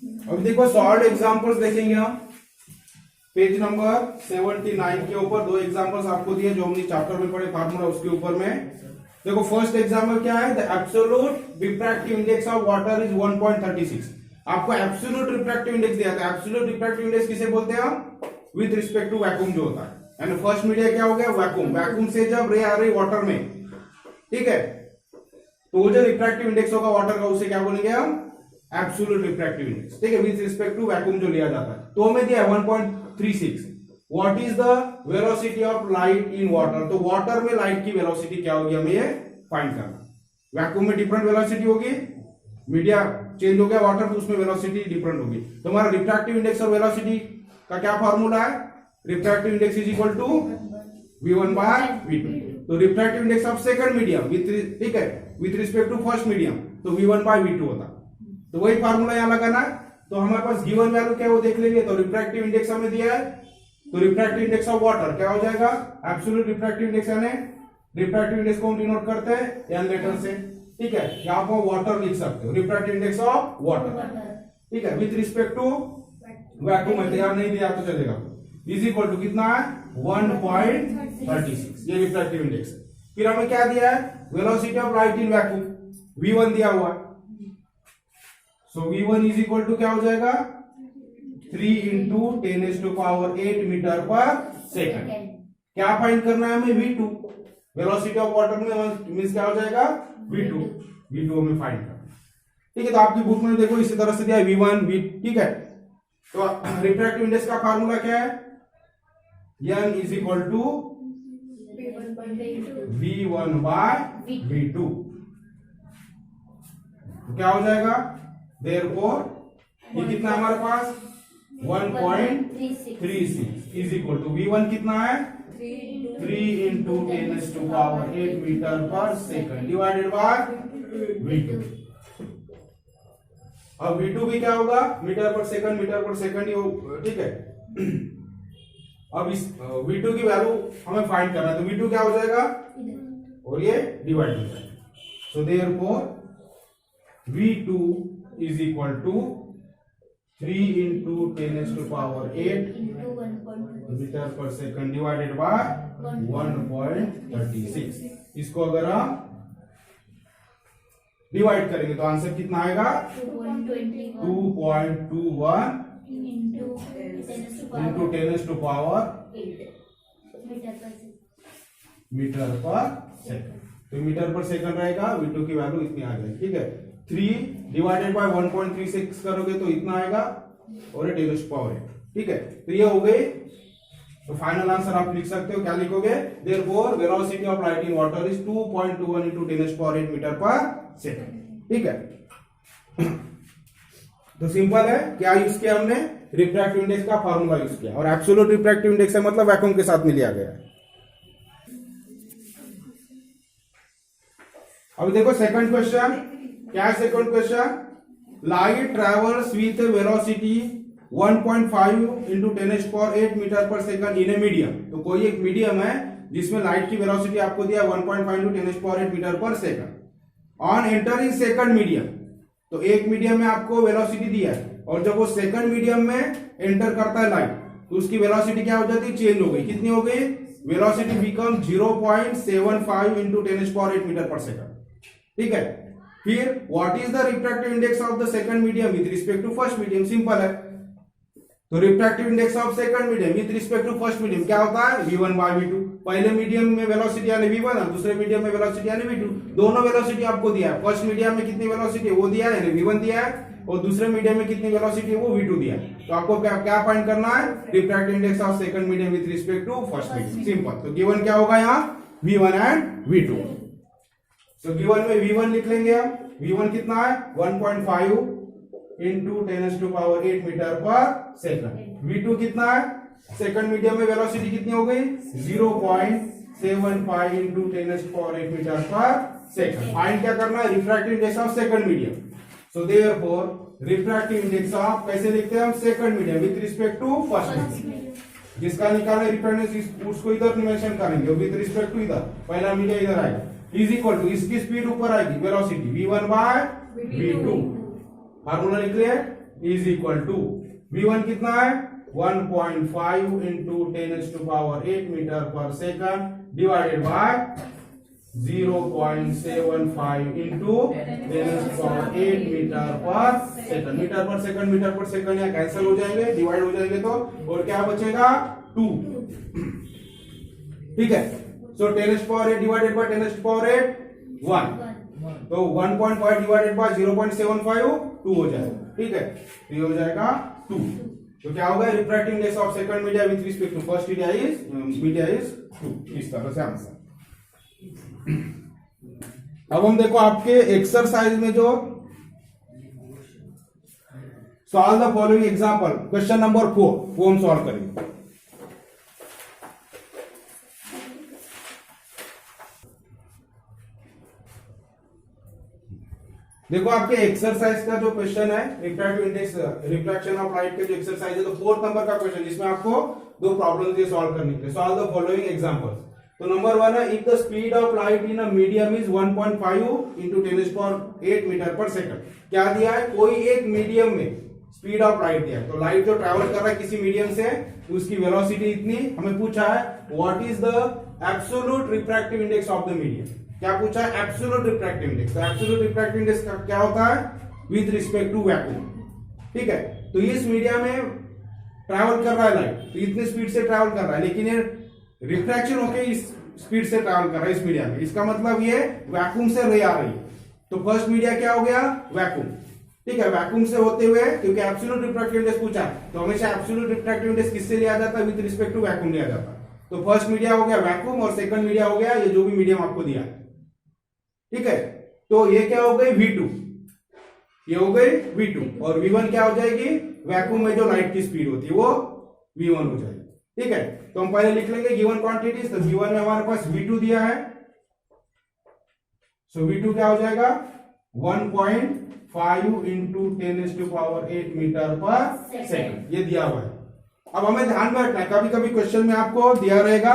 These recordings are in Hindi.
अब देखो सॉल्व एग्जांपल्स देखेंगे हम पेज नंबर 79 के ऊपर दो एग्जांपल्स आपको दिए जो हमने चैप्टर में पढ़े फार्मूला उसके ऊपर में। देखो फर्स्ट एग्जांपल क्या है, the absolute refractive index of water is 1.36। आपको एब्सोल्यूट रिफ्रैक्टिव इंडेक्स दिया था। एब्सोल्यूट रिफ्रैक्टिव इंडेक्स किसे बोलते हैं हम, विद रिस्पेक्ट टू वैक्यूम जो होता है। यानी फर्स्ट मीडिया क्या हो गया, वैक्यूम। वैक्यूम से जब रे आ रही वाटर में, ठीक है, तो वो जो रिफ्रैक्टिव इंडेक्स होगा वाटर का उसे क्या बोलेंगे हम, एब्सोल्यूट रिफ्रैक्टिव इंडेक्स, ठीक है, विद रिस्पेक्ट टू वैक्यूम जो लिया जाता है। तो हमें दिया 1.36। What is the velocity of light in water, तो वाटर में लाइट की वेलोसिटी क्या होगी हमें ये फाइंड करना। वैक्यूम में डिफरेंट वेलोसिटी होगी, मीडिया चेंज हो गया वाटर तो उसमें वेलोसिटी डिफरेंट होगी। तो हमारा रिफ्रैक्टिव इंडेक्स और वेलोसिटी का क्या फार्मूला है, refractive index is equal to v1 by v2। तो refractive index of second medium with, ठीक है, with respect to first medium, तो v1 बाय v2 होता। तो वही फार्मूला यहां लगाना है। तो हमारे पास गिवन वैल्यू क्या है वो देख लेंगे। तो रिफ्रैक्टिव इंडेक्स हमें दिया है, तो रिफ्रैक्टिव इंडेक्स ऑफ वाटर क्या हो जाएगा, एब्सोल्यूट रिफ्रैक्टिव इंडेक्स, यानी रिफ्रैक्टिव इंडेक्स को हम डिनोट करते हैं n लेटर से, ठीक है, यहां पर वाटर लिख सकते हो, रिफ्रैक्टिव इंडेक्स ऑफ वाटर, ठीक है, विथ रिस्पेक्ट टू वैक्यूम है, तैयार नहीं दिया तो चलेगा, इज इक्वल टू कितना है 1.36, ये रिफ्रैक्टिव इंडेक्स है। फिर हमें क्या दिया है, velocity of light in vacuum v1 दिया हुआ है। सो v1 इज इक्वल टू क्या हो जाएगा 3 इंटू 10⁸ मीटर पर सेकंड। क्या फाइंड करना है हमें, v2, वेलोसिटी ऑफ वाटर में मींस क्या हो जाएगा v2 हमें फाइंड करना, ठीक है। तो आपकी बुक में देखो इसी तरह से दिया है v1 v, ठीक है। तो रिफ्रैक्टिव इंडेक्स का फार्मूला क्या है, n is equal to v1 by v2। तो क्या हो जाएगा, देयरफॉर ये कितना हमारे पास 1.36 इज इक्वल टू v1 कितना है 3 into 10⁸ metre per second divided bye v2। अब v2 भी क्या होगा, मीटर पर सेकंड ही हो, ठीक है। अब इस v2 की वैल्यू हमें फाइंड करना है, तो v2 क्या हो जाएगा और ये डिवाइड हो जाएगा। So therefore v2 is equal to 3 into 10⁸ metre per second divided by 1.36। इसको अगर हम डिवाइड करेंगे तो आंसर कितना आएगा 2.21 इंटू 10⁸ मीटर पर सेकंड। तो मीटर पर सेकंड रहेगा, v2 की वैल्यू इतनी आ जाएगी, ठीक है। 3 डिवाइडेड बाय 1.36 करोगे तो इतना आएगा और 10⁸, ठीक है। तो ये हो गई। तो फाइनल आंसर आप लिख सकते हो, क्या लिखोगे, therefore velocity of light in water is 2.21 into 10⁸ metre per second, ठीक है। तो सिंपल है, क्या यूज किया हमने, रिफ्रैक्टिव इंडेक्स का फार्मूला यूज किया, और एब्सोल्यूट रिफ्रैक्टिव इंडेक्स है मतलब वैक्यूम के साथ में लिया गया है। अभी देखो सेकंड क्वेश्चन, क्या है second question, light travels with velocity 1.5 into 10⁸ metre per second in a medium. तो कोई एक मीडियम है जिसमें लाइट की वेलोसिटी आपको दिया 1.5 into 10⁸ metre per second on entering second medium. तो एक मीडियम में आपको वेलोसिटी दिया है और जब वो सेकंड मीडियम में एंटर करता है लाइट तो उसकी वेलोसिटी क्या हो जाती है, चेंज हो गई। कितनी हो गई, velocity become 0.75 into 10⁸ metre per second, ठीक है। फिर what is the refractive index of the second medium with respect to first medium, simple है। तो refractive index of second medium with respect to first medium क्या होता है, v1 बाय v2। पहले मीडियम में वेलोसिटी यानी v1 और दूसरे मीडियम में वेलोसिटी यानी v2। दोनों वेलोसिटी आपको दिया है, फर्स्ट मीडियम में कितनी वेलोसिटी वो दिया है यानी v1 दिया है, और दूसरे मीडियम में कितनी वेलोसिटी है वो v2 दिया है। तो आपको क्या फाइंड करना है, refractive index of second medium with respect to first medium, simple. तो गिवन क्या होगा यहाँ v1 एंड v2। तो गिवन में v1 लिख लेंगे हम, v1 कितना है 1.5 into 10⁸ metre per second. v2 कितना है, सेकंड मीडियम में वेलोसिटी कितनी हो गई 0.75 into 10⁸ metre per second. Find क्या करना है, refractive index of second medium. So therefore refractive index of कैसे लिखते हैं हम, second medium with respect to first medium. जिसका निकालना रिफ्रैक्टिव उसको इधर मेंशन करेंगे विद रिस्पेक्ट टू इधर, पहला मीडियम इधर आएगा, इज इक्वल टू इसकी स्पीड ऊपर आएगी velocity v1 by v2। Formula लिख लिया, इज इक्वल टू v1 कितना है 1.5 into 10⁸ metre per second divided by 0.75 into 10⁸ metre per second. Metre per second यहाँ कैंसिल हो जाएंगे, डिवाइड हो जाएंगे तो और क्या बचेगा 2। ठीक है, सो 10⁸ डिवाइडेड बाय 10⁸ 1, तो 1.5 डिवाइडेड बाय 0.75 2 हो जाएगा। ठीक है, तो ये हो जाएगा 2। तो क्या होगा refractive index of second media with respect to first media is 2। इस तरह से आंसर। अब हम देखो आपके एक्सरसाइज में जो solve the following example, question number 4 वो हम सॉल्व करेंगे। देखो आपके एक्सरसाइज का जो क्वेश्चन है refractive index reflection of light का जो एक्सरसाइज है, तो 4th नंबर का क्वेश्चन जिसमें आपको दो प्रॉब्लम दिए सॉल्व करने के लिए। Solve the following examples. तो नंबर 1 है if the speed of light in a medium is 1.5 into 10⁸ metre per second. क्या दिया है, कोई एक मीडियम में स्पीड ऑफ लाइट दिया है, तो लाइट जो ट्रेवल कर रहा है किसी मीडियम से उसकी वेलोसिटी इतनी। हमें पूछा है what is the absolute refractive index of the medium. क्या पूछा है, एब्सोल्यूट रिफ्रैक्टिव इंडेक्स। तो एब्सोल्यूट रिफ्रैक्टिव इंडेक्स का क्या होता है विद रिस्पेक्ट टू वैक्यूम। ठीक है, तो इस मीडिया में ट्रैवल कर रहा है लाइट, तो इतने स्पीड से ट्रैवल कर रहा है, लेकिन ये रिफ्रैक्शन होके इस स्पीड से ट्रैवल कर रहा है इस मीडिया में। इसका मतलब ये वैक्यूम से रे आ रही है, तो फर्स्ट मीडिया क्या हो गया वैक्यूम। ठीक है, वैक्यूम से होते हुए, क्योंकि एब्सोल्यूट रिफ्रैक्टिव इंडेक्स पूछा है तो हमेशा एब्सोल्यूट रिफ्रैक्टिव इंडेक्स किससे लिया जाता है, विद रिस्पेक्ट टू वैक्यूम लिया जाता है। तो फर्स्ट मीडिया हो गया वैक्यूम और सेकंड मीडिया हो गया ये जो भी मीडियम आपको दिया है। ठीक है, तो ये क्या हो गई V2, ये हो गई V2 और V1 क्या हो जाएगी, वैक्यूम में जो लाइट की स्पीड होती है वो V1 हो जाएगी। ठीक है, तो हम पहले लिख लेंगे गिवन क्वांटिटीज। तो गिवन में हमारे पास V2 दिया है, सो V2 क्या हो जाएगा 1.5 इंटू 10⁸ मीटर पर सेकंड, ये दिया हुआ है। अब हमें ध्यान में रखना है, कभी कभी क्वेश्चन में आपको दिया रहेगा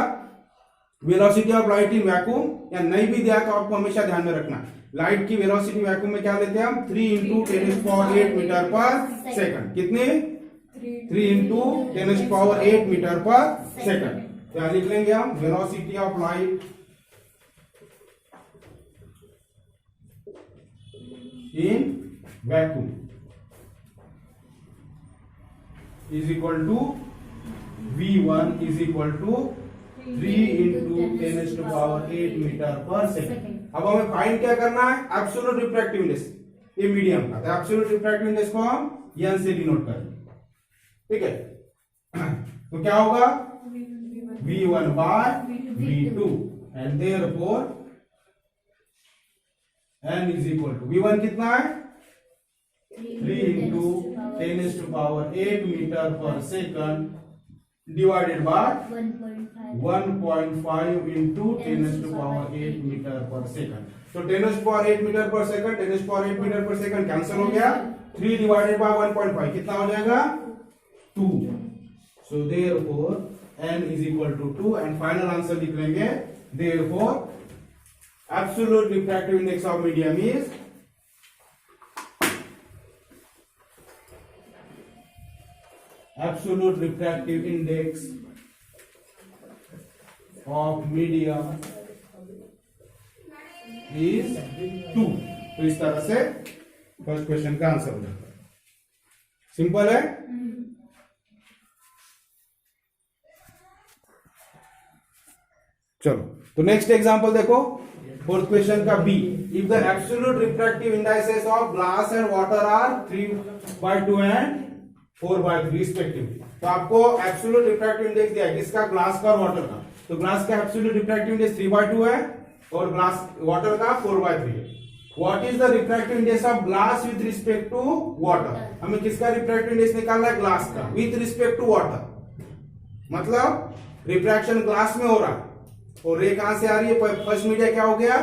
velocity of light in vacuum, या नहीं भी दिया तो आपको हमेशा ध्यान में रखना लाइट की वेलोसिटी वैक्यूम में क्या लेते हैं हम 3 इंटू 10⁸ मीटर पर सेकंड। कितने 3 इंटू 10⁸ मीटर पर सेकंड। क्या लिख लेंगे हम, velocity of light in vacuum is equal to V1 is equal to 3 into 10⁸ metre per second. अब हमें फाइंड क्या करना है, एब्सोल्यूट रिफ्रैक्टिव इंडेक्स ये मीडियम का। तो एब्सोल्यूट रिफ्रैक्टिव इंडेक्स को हम n से डिनोट करेंगे। ठीक है, तो क्या होगा V1 by V2 and therefore n is equal to V1 कितना है 3 into 10⁸ metre per second divided by 1.5 into 10⁸ metre per second. तो 10⁸ metre per second 10⁸ metre per second cancel हो गया, 3 डिवाइडेड बाय 1.5 कितना हो जाएगा 2। So therefore n is equal to 2 and final answer लिख लेंगे therefore absolute refractive index of medium is absolute refractive index of medium is 2। तो इस तरह से फर्स्ट क्वेश्चन का आंसर हो जाता है। सिंपल है। चलो, तो नेक्स्ट एग्जांपल देखो, फोर्थ क्वेश्चन का B. If the absolute refractive indices of glass and water are 3/2 and 4/3 respectively. तो आपको एब्सोल्यूट रिफ्रैक्टिव इंडेक्स दिया है किसका, ग्लास का और वाटर का। तो ग्लास का एब्सोल्यूट रिफ्रैक्टिव इंडेक्स 3/2 है और ग्लास वाटर का 4/3 है। What is the refractive index of glass with respect to water. हमें किसका रिफ्रैक्टिव इंडेक्स निकालना है, ग्लास का विद रिस्पेक्ट टू वाटर। मतलब रिफ्रैक्शन ग्लास में हो रहा है और रे कहां से आ रही है, फर्स्ट मीडिया क्या हो गया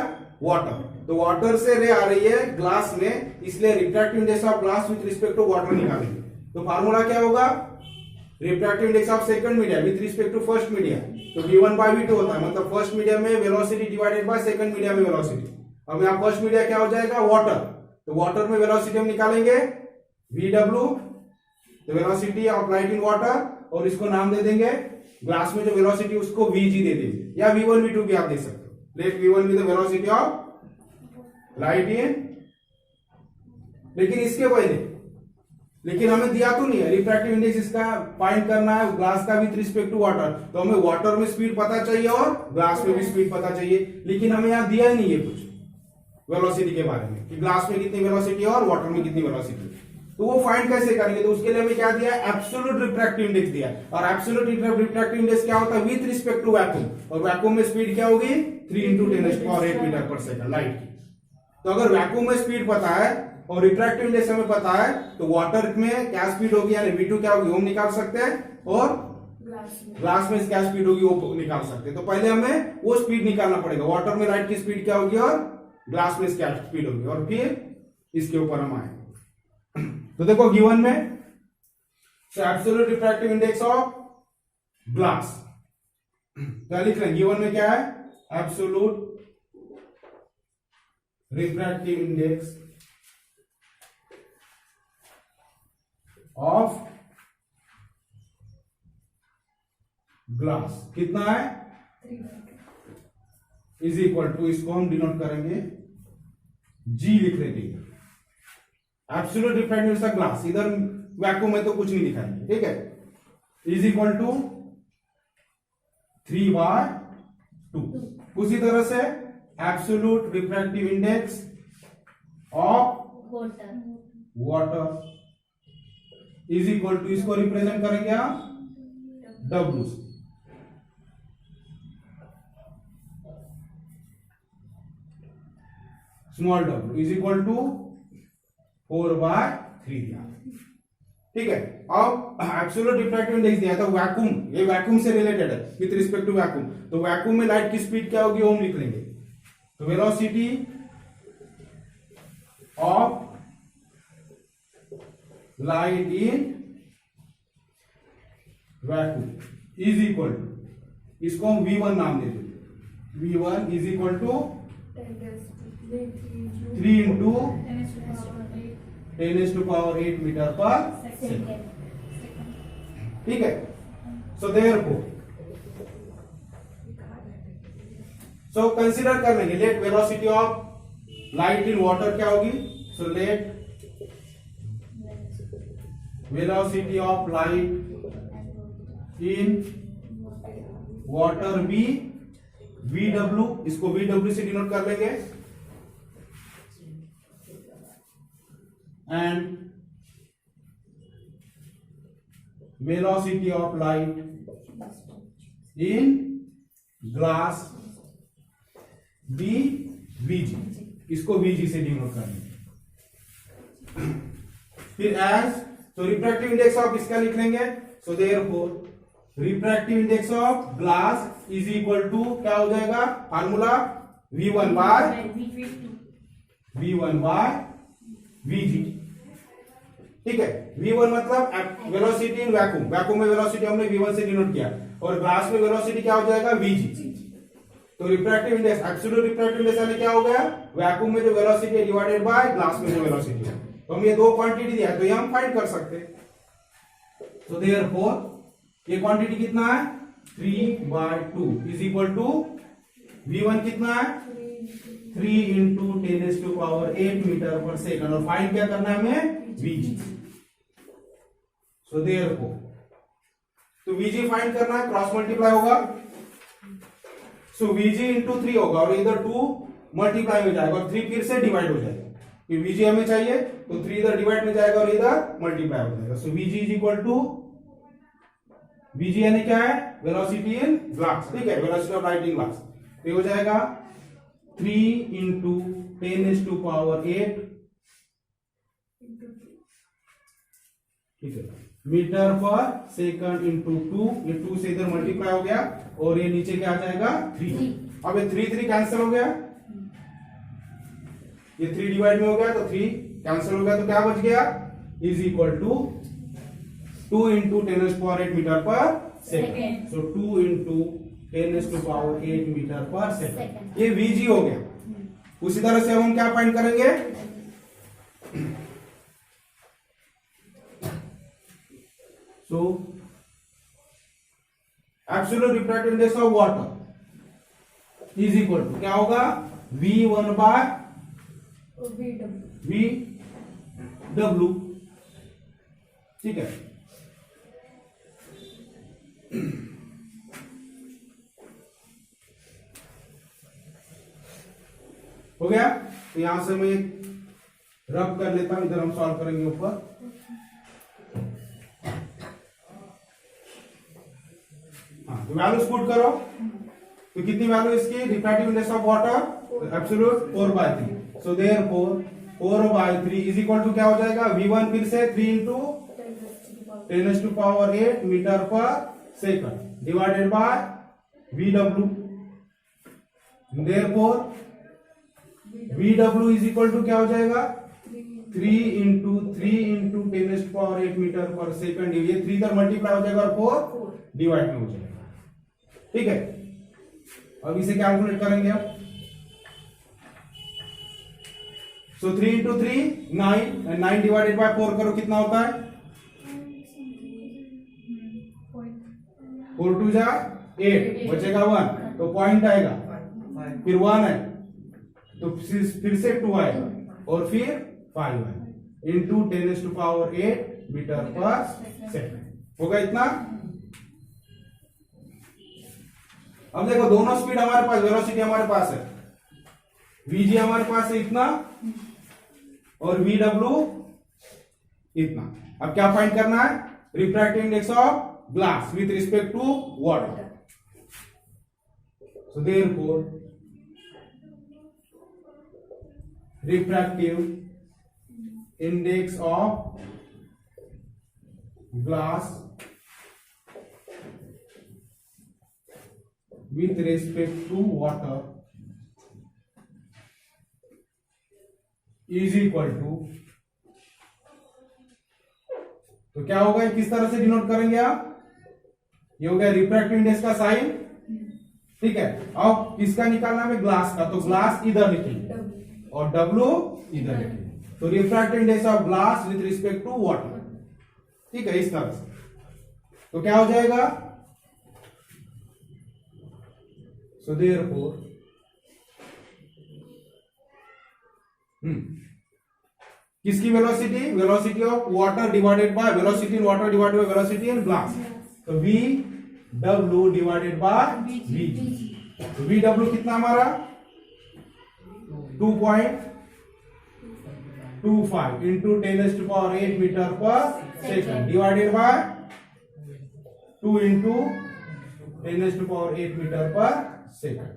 वाटर, तो वाटर से रे आ रही है ग्लास में, इसलिए refractive index of glass with respect to water निकालेंगे। तो फार्मूला क्या होगा, refractive index of second media with respect to first media, तो V1 बाय V2 होता है, मतलब फर्स्ट मीडिया में velocity divided by second media में वेलोसिटी। अब यहां फर्स्ट मीडिया क्या हो जाएगा वाटर, तो वाटर में वेलोसिटी हम निकालेंगे VW the velocity of light in water, और इसको नाम दे देंगे ग्लास में जो वेलोसिटी उसको VG दे देंगे, या V1 V2 भी आप दे सकते हो। Let V1 be the velocity of light in, लेकिन इसके पहले, लेकिन हमें दिया तो नहीं है रिफ्रैक्टिव इंडेक्स, इसका फाइंड करना है ग्लास का विथ रिस्पेक्ट टू वाटर, तो हमें वाटर में स्पीड पता चाहिए और ग्लास में भी स्पीड पता चाहिए, लेकिन हमें यहां दिया ही नहीं है कुछ वेलोसिटी के बारे में कि ग्लास में कितनी वेलोसिटी है और वाटर में कितनी वेलोसिटी है। तो वो फाइंड कैसे करेंगे, तो उसके लिए हमें क्या दिया है, एब्सोल्यूट रिफ्रैक्टिव इंडेक्स दिया है, और एब्सोल्यूट रिफ्रैक्टिव इंडेक्स क्या होता है, विथ रिस्पेक्ट टू वैक्यूम, और वैक्यूम में स्पीड क्या होगी 3 × 10⁸ मीटर पर सेकंड लाइट की। तो अगर वैक्यूम में स्पीड पता है और रिफ्रैक्टिव इंडेक्स हमें पता है, तो वाटर में क्या स्पीड होगी, यानी V2 क्या होगी, हम निकाल सकते हैं, और ग्लास में क्या स्पीड होगी वो निकाल सकते हैं। तो पहले हमें वो स्पीड निकालना पड़ेगा, वाटर में लाइट की स्पीड क्या होगी और ग्लास में क्या स्पीड होगी, और फिर इसके ऊपर हम आए। तो देखो गिवन में absolute refractive index of glass, क्या लिख रहे हैं गिवन में, क्या है, absolute refractive index of glass कितना है, इज इक्वल टू, इसको हम डिनोट करेंगे G लिख लेंगे, absolute refractive index of glass, इधर वैक्यूम में तो कुछ नहीं दिखाएंगे, ठीक है, इज इक्वल टू 3/2। उसी तरह से absolute refractive index of water is equal to, इसको रिप्रेजेंट करेंगे आप W से, small w is equal to 4/3 दिया, ठीक है। अब एब्सोल्यूट रिफ्रैक्टिव इंडेक्स दिया था वैक्यूम, ये वैक्यूम से रिलेटेड है विथ रिस्पेक्ट टू वैक्यूम, तो वैक्यूम में लाइट की स्पीड क्या होगी वो हम लिख लेंगे, तो velocity of light in vacuum is equal to, इसको हम V1 नाम दे देंगे, V1 is equal to 3 × 10⁸ metre per second, ठीक है। सो देयरफॉर, सो कंसीडर कर लेंगे, let velocity of light in water क्या होगी, so let velocity of light in water be VW, इसको VW से डिनोट कर लेंगे, and velocity of light in glass be VG, इसको VG से डिनोट कर लेंगे। फिर एज, तो रिफ्रैक्टिव इंडेक्स ऑफ इसका लिख लेंगे, so therefore refractive index of glass is equal to क्या हो जाएगा, फार्मूला V1 बाय VG, ठीक है। V1 मतलब वेलोसिटी इन वैक्यूम, वैक्यूम में वेलोसिटी हमने V1 से डिनोट किया, और ग्लास में वेलोसिटी क्या हो जाएगा VG। तो refractive index, absolute refractive index यानी क्या हो गया, वैक्यूम में जो वेलोसिटी है डिवाइडेड बाय ग्लास में जो वेलोसिटी है, तो हम ये दो क्वांटिटी दिया है, तो ये हम फाइंड कर सकते हैं। तो देयरफॉर ये क्वांटिटी कितना है 3/2 इज इक्वल टू V1 कितना है 3 × 10⁸ मीटर पर सेकंड, और फाइंड क्या करना है हमें VG। सो देयरफॉर, तो VG फाइंड करना है, क्रॉस मल्टीप्लाई होगा, सो VG × 3 होगा, और इधर 2 मल्टीप्लाई हो जाएगा और 3 फिर से डिवाइड हो जाएगा, कि VG हमें चाहिए तो 3 इधर डिवाइड में जाएगा और इधर मल्टीप्लाई हो जाएगा। So VG is equal to, VG यानी क्या है, वेलोसिटी इन ग्लास, ठीक है, velocity of light in glass, तो हो जाएगा 3 × 10⁸, ठीक है, मीटर पर सेकंड इंटू 2, ये 2 से इधर मल्टीप्लाई हो गया, और ये नीचे क्या आ जाएगा 3। अब ये 3 कैंसिल हो गया, ये 3 डिवाइड में हो गया तो 3 कैंसिल हो गया, तो क्या बच गया, is equal to 2 × 10⁸ metre per second, so 2 × 10⁸ metre per second, ये VG हो गया। उसी तरह से हम क्या फाइंड करेंगे, so absolute refractive index of water is equal to क्या होगा, V1 बाय VW, ठीक है। हो गया। तो यहां से मैं रब कर लेता हूं, इधर हम सॉल्व करेंगे ऊपर। हाँ, तो वैल्यूज पुट करो, तो कितनी वैल्यू इसकी refractive index of water absolute 4/3। So therefore 4/3 is equal to क्या हो जाएगा, V1 फिर से 3 into 10⁸ metre per second divided by VW। Therefore VW is equal to क्या हो जाएगा, 3 इंटू 10⁸ मीटर पर सेकंड। ये 3 इधर मल्टीप्लाई हो जाएगा और 4 डिवाइड में हो जाएगा, ठीक है। अब इसे कैलकुलेट करेंगे आप। सो 3 इंटू 3 9, 9 डिवाइडेड बाय 4 करो, कितना होता है, 4 2 जा 8, बचेगा 1, तो पॉइंट आएगा, फिर 1 है तो फिर से 2 आएगा और फिर 5 है इंटू 10⁸ मीटर पर सेकंड। होगा इतना। अब देखो दोनों स्पीड हमारे पास, वेलोसिटी हमारे पास है, VG हमारे पास है इतना और VW इतना। अब क्या फाइंड करना है, refractive index of glass with respect to water. So therefore refractive index of glass with respect to water is equal to, तो क्या होगा, किस तरह से डिनोट करेंगे आप, ये हो गया रिफ्रैक्टिव इंडेक्स का साइन, ठीक है। अब किसका निकालना है, ग्लास का, तो ग्लास इधर लिखेंगे और W इधर लिखेंगे। तो refractive index of glass with respect to water, ठीक है, इस तरह से। तो क्या हो जाएगा, सो देयरफॉर किसकी वेलोसिटी, velocity of water divided by velocity in water divided by velocity in glass, तो VW डिवाइडेड बाय VG। तो VW कितना हमारा 2.25 into 10⁸ metre per second divided by 2 into 10⁸ metre per second.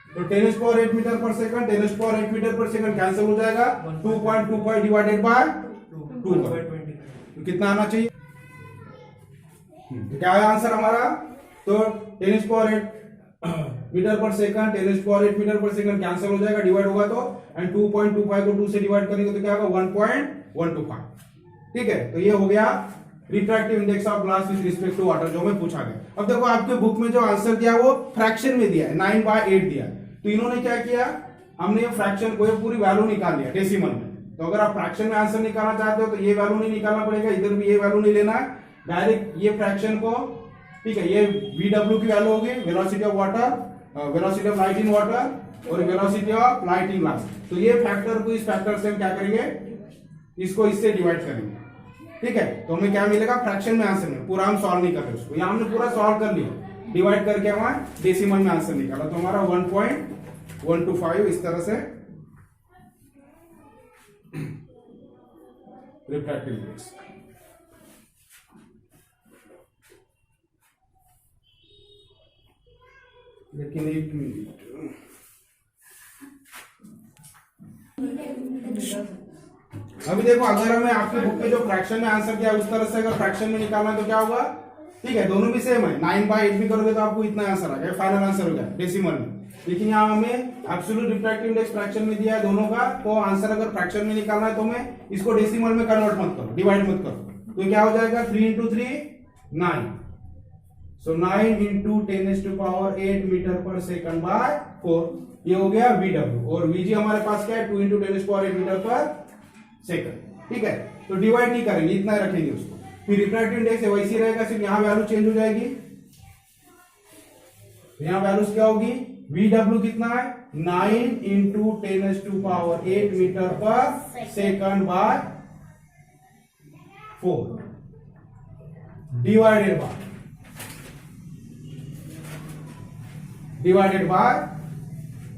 तो 10⁸ metre per second 10⁸ metre per second cancel हो जाएगा, 2.25 डिवाइडेड बाय 2, तो कितना आना चाहिए, तो क्या है आंसर हमारा, तो 10⁸ metre per second 10⁸ metre per second cancel हो जाएगा, डिवाइड होगा तो, एंड 2.25 को 2 से डिवाइड करेंगे तो क्या होगा 1.125, ठीक है। तो ये हो गया refractive index of glass with respect to water, जो हमें पूछा गया। अब देखो आपके बुक में जो आंसर दिया वो फ्रैक्शन में दिया है, 9/8 दिया है। तो इन्होंने क्या किया, हमने ये फ्रैक्शन को पूरी वैल्यू निकाल लिया डेसिमल में। तो अगर आप फ्रैक्शन में आंसर निकालना चाहते हो तो ये वैल्यू नहीं निकालना पड़ेगा, इधर भी ये वैल्यू नहीं लेना है, डायरेक्ट ये फ्रैक्शन को, ठीक है, ये VW की वैल्यू होगी, velocity of water, velocity of light in water और velocity of light in glass. तो ये फैक्टर को इस फैक्टर से हम क्या करेंगे, इसको इससे डिवाइड करेंगे, ठीक है। तो हमें क्या मिलेगा, फ्रैक्शन में आंसर में, पूरा हम सॉल्व नहीं कर रहे उसको, यहां हमने पूरा सॉल्व कर लिया, डिवाइड करके हमारा डेसिमल में आंसर निकाला, तो हमारा 1.125 इस तरह से रिफ्रैक्टिव इंडेक्स। लेकिन एक मिनट, अभी देखो अगर हमें आपके बुक में जो फ्रैक्शन में आंसर किया उस तरह से अगर फ्रैक्शन में निकालना है तो क्या होगा, ठीक है, दोनों भी सेम है, 9/8 भी करोगे तो आपको इतना आंसर आ गया, फाइनल आंसर हो गया डेसिमल में। लेकिन यहाँ हमें एब्सोल्यूट रिफ्रैक्टिव इंडेक्स फ्रैक्शन में दिया है दोनों का, तो आंसर अगर फ्रैक्शन में निकालना है तो हमें इसको डेसिमल में कन्वर्ट मत करो, डिवाइड मत करो, तो क्या हो जाएगा 3 into 3 9, so 9 into 10⁸ metre per second by 4, ये हो गया VW। और VG हमारे पास क्या है, 2 इंटू 10⁸ मीटर पर सेकंड। ठीक है, तो डिवाइड नहीं करेंगे, इतना ही रखेंगे उसको। फिर रिफ्रैक्टिव इंडेक्स वैसी रहेगा, सिर्फ यहां वैल्यू चेंज हो जाएगी। यहां वैल्यूज क्या होगी, VW कितना है 9 into 10⁸ metre per second by 4 divided by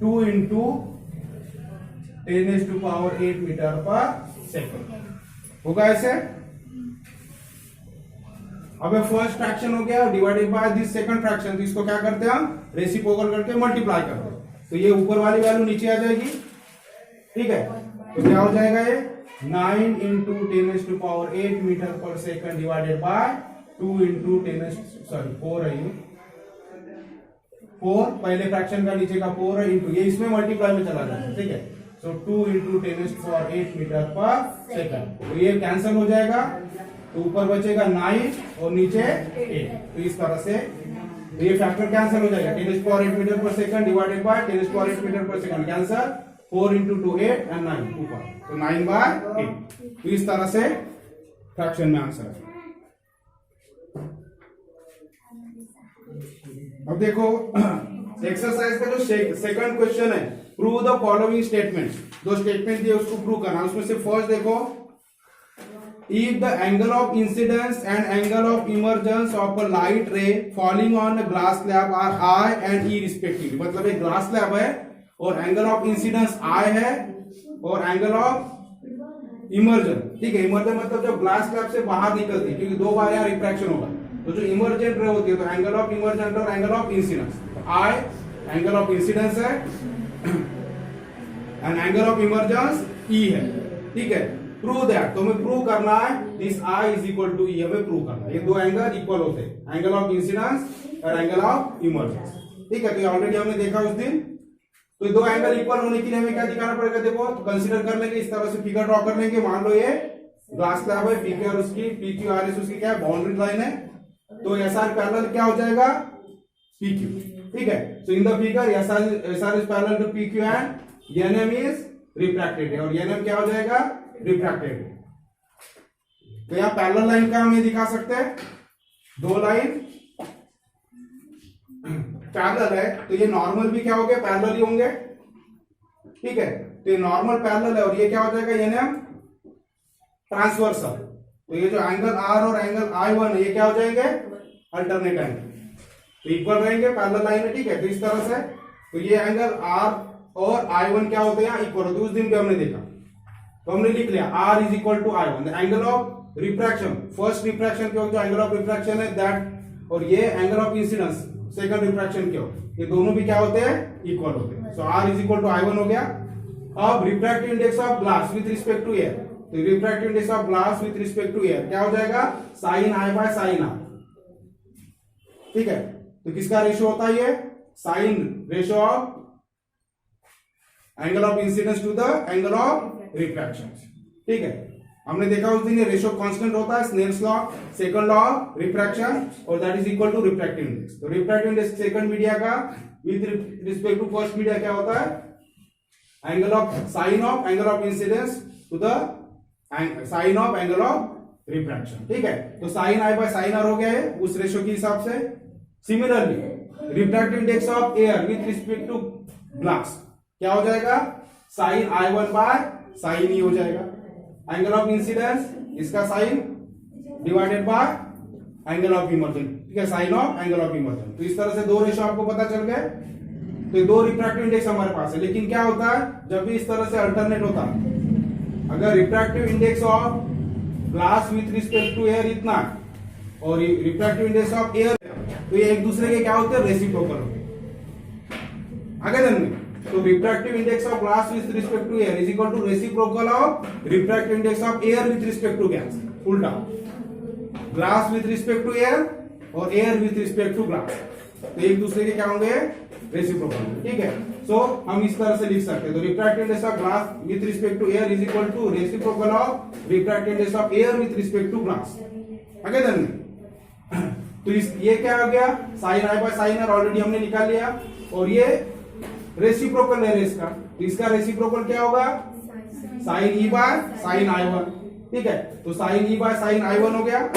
2 into 10⁸ metre per second होगा ऐसे। अब फर्स्ट फ्रैक्शन हो गया divided by this second fraction, तो इसको क्या करते हैं हम रेसिप्रोकल करके मल्टीप्लाई करते हैं, तो ये ऊपर वाली वैल्यू नीचे आ जाएगी। ठीक है, तो क्या हो जाएगा ये 9 into 10⁸ metre per second divided by 2 into 4 है ये 4 पहले फ्रैक्शन का नीचे का 4 है इंटू ये इसमें मल्टीप्लाई में चला जाएगा। ठीक है, सो 2 इंटू 10⁸ मीटर पर सेकंड, तो ये कैंसिल हो जाएगा, तो ऊपर बचेगा 9 और नीचे 8, तो इस तरह से ये फैक्टर कैंसिल हो जाएगा। 10⁸ metre per second divided bye 10⁸ metre per second cancel, 4 into 2 8 and 9 ऊपर, तो 9/8, तो इस तरह से फ्रैक्शन में आंसर है। अब देखो एक्सरसाइज का जो सेकंड क्वेश्चन है, प्रूव द फॉलोइंग स्टेटमेंट्स, दो स्टेटमेंट दिए उसको प्रूव करना। उसमें से फर्स्ट देखो, if the angle of incidence and angle of emergence of a light ray falling on a glass slab are I and E respectively, मतलब एक ग्लास स्लैब है और एंगल ऑफ इंसिडेंस I है और एंगल ऑफ इमर्जन, ठीक है, इमर्जन मतलब जब ग्लास स्लैब से बाहर निकलती है, क्योंकि 2 बार यहाँ रिफ्रैक्शन होगा, तो जो इमर्जेंट रे होती है, तो एंगल ऑफ इमर्जेंट और angle of incidence, I angle of incidence है and angle of emergence E है। ठीक है, प्रूव दैट, तो हमें प्रूव करना है this I is equal to E, हमें प्रूव करना है ये दो एंगल इक्वल होते हैं, एंगल ऑफ इंसिडेंस और एंगल ऑफ इमर्जेंस। ठीक है, तो ये ऑलरेडी हमने देखा उस दिन। तो ये दो एंगल इक्वल होने के लिए हमें क्या दिखाना पड़ेगा, देखो तो कंसीडर कर लेंगे, इस तरह से फिगर ड्रॉ कर लेंगे। मान लो ये ग्लास स्लैब है, PQ और उसकी PQRS उसकी क्या है बाउंड्री लाइन है, तो SR पैरेलल क्या हो जाएगा PQ। ठीक है, so in the figure SR is parallel to PQ and NM is refracted है, और NM क्या हो जाएगा रिफ्रैक्टेड। तो यहां पैरेलल लाइन का हम ये दिखा सकते हैं, दो लाइन पैरेलल है, तो ये नॉर्मल भी क्या हो गया पैरेलल ही होंगे। ठीक है, तो ये नॉर्मल पैरेलल है और ये क्या हो जाएगा NM ट्रांसवर्सल, तो ये जो एंगल R और एंगल I1 है ये क्या हो जाएंगे अल्टरनेट एंगल, तो इक्वल रहेंगे पैरेलल लाइन है। ठीक है, तो इस तरह से तो ये एंगल R और I1 क्या होते हैं यहाँ इक्वल होते हैं, उस दिन भी हमने देखा, तो हमने लिख लिया R is equal to I1, angle of refraction first refraction के वक्त जो एंगल ऑफ रिफ्रैक्शन है दैट, और ये angle of incidence second refraction के वक्त, ये दोनों भी क्या होते हैं इक्वल होते हैं। So R is equal to I1 हो गया। अब refractive index of glass with respect to air, तो refractive index of glass with respect to air क्या हो जाएगा sin I by sin R। ठीक है, तो किसका रेशियो होता है ये sine ratio of angle of incidence to the angle of refraction. ठीक है, हमने देखा उस दिन ये रेशियो कांस्टेंट होता है, Snell's law second law of refraction, और that is equal to refractive index. तो रिफ्रैक्टिव इंडेक्स सेकंड मीडिया का with respect to first media क्या होता है angle of sine of angle of incidence to the sine of angle of refraction. ठीक है, तो sine I by sine R हो गया है उस रेशियो के हिसाब से। Similarly refractive index of air with respect to glass क्या हो जाएगा sign I1 by sine E हो जाएगा। एंगल ऑफ इंसिडेंस इसका sine divided by angle of emergence, ठीक है, sine of angle of emergence. तो इस तरह से दो रेशियो आपको पता चल गए, तो दो रिफ्रैक्टिव इंडेक्स हमारे पास है। लेकिन क्या होता है जब भी इस तरह से अल्टरनेट होता है, अगर refractive index of glass with respect to air इतना और रिफ्रैक्टिव इंडेक्स ऑफ एयर, तो ये एक दूसरे के क्या होते हैं रेसिप्रोकल होते हैं। आगे जानते, तो refractive index of glass with respect to air is equal to reciprocal of refractive index of air with respect to gas, उल्टा glass with respect to air और air with respect to glass, तो एक दूसरे के क्या होंगे रेसिप्रोकल। ठीक है, सो हम इस तरह से लिख सकते हैं, तो refractive index of glass with respect to air is equal to reciprocal of refractive index of air with respect to glass. आगे जानते, तो ये क्या हो गया sine I by sine R already हमने निकाल लिया, और ये रेसिप्रोकल है इसका, तो इसका रेसिप्रोकल क्या होगा sign E by sine I1। ठीक है, तो sine E by sine I one हो गया।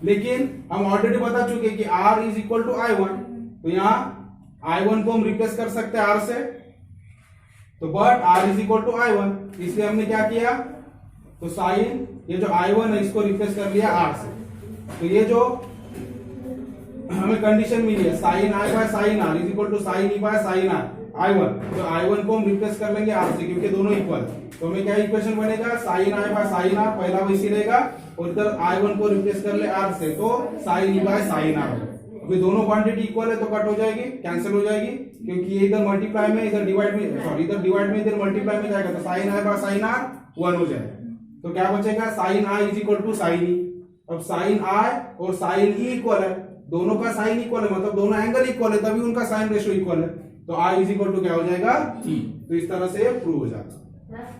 लेकिन हम ऑलरेडी बता चुके कि r is equal to I one, तो यहाँ i1 को हम रिप्लेस कर सकते हैं r से, तो but r is equal to I one, इसलिए हमने क्या किया, तो साइन ये जो i1 है इसको रिप्लेस कर लिया r से। तो ये जो हमें कंडीशन मिली है sine i by sine r is equal to sine E by sine r i1, तो i1 को हम रिप्लेस कर लेंगे r से क्योंकि दोनों इक्वल है। तो हमें क्या इक्वेशन बनेगा, sine i by sine r, पहला वैसी रहेगा, और इधर i1 को रिप्लेस कर ले r से, तो sine E by sine r। अभी दोनों क्वांटिटी इक्वल है तो कट हो जाएगी, कैंसिल हो जाएगी, क्योंकि ये इधर मल्टीप्लाई में, इधर डिवाइड में, सॉरी इधर डिवाइड में, इधर मल्टीप्लाई में जाएगा, तो sine i by sine r 1 हो जाएगा। तो क्या बचेगा, sine i is equal to sine E. अब साइन i और साइन ई इक्वल है, दोनों का साइन इक्वल है, मतलब दोनों एंगल इक्वल है, तभी उनका साइन रेशियो इक्वल है, तो i इज इक्वल टू क्या हो जाएगा, e। तो इस तरह से प्रूव हो जाता है।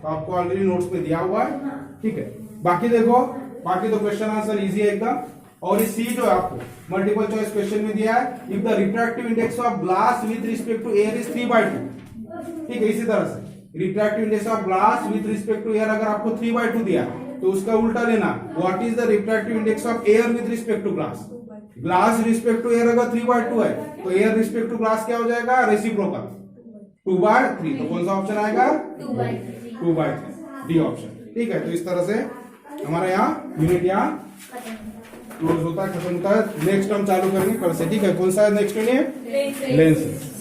तो आपको ऑलरेडी नोट्स में दिया हुआ है, ठीक है। बाकी देखो, बाकी तो क्वेश्चन आंसर इजी है एकदम। और इस सी जो है आपको मल्टीपल चॉइस क्वेश्चन में दिया है, if the refractive index of glass with respect to air is 3/2, ठीक है। इसी तरह से refractive index of glass with respect to air अगर आपको 3/2 दिया तो उसका उल्टा लेना, what is the refractive index of air with respect to glass. Glass respect to air अगर 3/2 है तो एयर रिस्पेक्ट टू ग्लास क्या हो जाएगा, रेसिप्रोकल 2/3। तो कौन सा ऑप्शन आएगा, 2/3, डी ऑप्शन, ठीक है। तो इस तरह से हमारा यहाँ यूनिट यहाँ क्लोज होता है, खत्म होता है। नेक्स्ट हम चालू करेंगे कल से, ठीक है। कौन सा है नेक्स्ट यूनिट, लेंसेज।